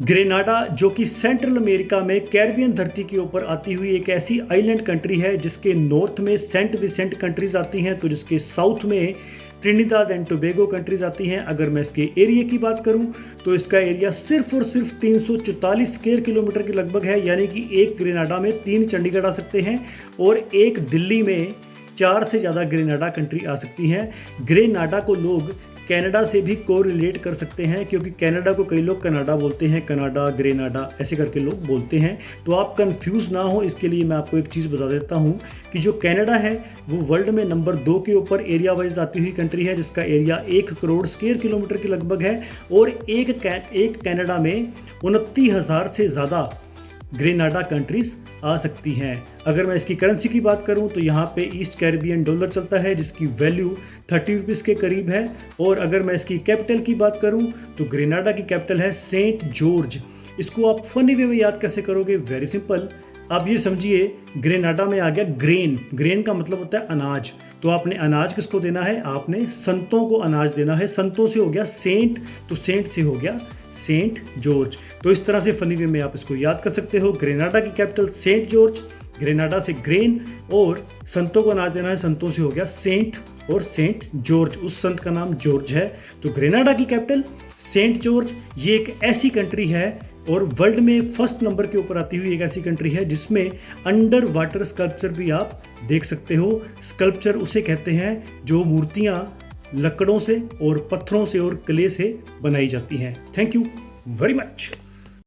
Grenada जो कि central America में कैरिबियन धरती के ऊपर आती हुई एक ऐसी आइलैंड कंट्री है जिसके नॉर्थ में सेंट विसेंट कंट्रीज आती हैं, तो जिसके साउथ में ट्रिनिदाद एंड टोबैगो कंट्रीज आती हैं। अगर मैं इसके एरिया की बात करूं तो इसका एरिया सिर्फ और सिर्फ 344 स्क्वायर किलोमीटर के लगभग है, यानी कि एक ग्रेनाडा में 3 चंडीगढ़ आ सकते हैं और एक दिल्ली में 4 से ज़्यादा ग्रेनाडा कंट्री आ सकती हैं। ग्रेनाडा को लोग कनाडा से भी कोरिलेट कर सकते हैं, क्योंकि कनाडा को कई लोग कनाडा बोलते हैं, कनाडा, ग्रेनाडा ऐसे करके लोग बोलते हैं। तो आप कंफ्यूज ना हो इसके लिए मैं आपको एक चीज़ बता देता हूं कि जो कनाडा है वो वर्ल्ड में नंबर 2 के ऊपर एरिया वाइज आती हुई कंट्री है, जिसका एरिया 1 करोड़ स्क्वायर किलोमीटर के लगभग है और एक कनाडा में 29,000 से ज़्यादा ग्रेनाडा कंट्रीज आ सकती हैं। अगर मैं इसकी करेंसी की बात करूं तो यहाँ पे ईस्ट कैरिबियन डॉलर चलता है, जिसकी वैल्यू 30 रुपीज़ के करीब है। और अगर मैं इसकी कैपिटल की बात करूं तो ग्रेनाडा की कैपिटल है सेंट जॉर्ज। इसको आप फनी वे में याद कैसे करोगे? वेरी सिंपल, आप ये समझिए ग्रेनाडा में आ गया ग्रेन। ग्रेन का मतलब होता है अनाज, तो आपने अनाज किसको देना है? आपने संतों को अनाज देना है। संतों से हो गया सेंट, तो सेंट से हो गया सेंट जॉर्ज। तो इस तरह से फनी वे में आप इसको याद कर सकते हो। ग्रेनाडा की कैपिटल सेंट जॉर्ज, ग्रेनाडा से ग्रेन, और संतों को अनाज देना है, संतों से हो गया सेंट और सेंट जॉर्ज, उस संत का नाम जॉर्ज है। तो ग्रेनाडा की कैपिटल सेंट जॉर्ज। ये एक ऐसी कंट्री है और वर्ल्ड में फर्स्ट नंबर के ऊपर आती हुई एक ऐसी कंट्री है जिसमें अंडर वाटर स्कल्पचर भी आप देख सकते हो। स्कल्पचर उसे कहते हैं जो मूर्तियां लकड़ों से और पत्थरों से और क्ले से बनाई जाती हैं। Thank you very much.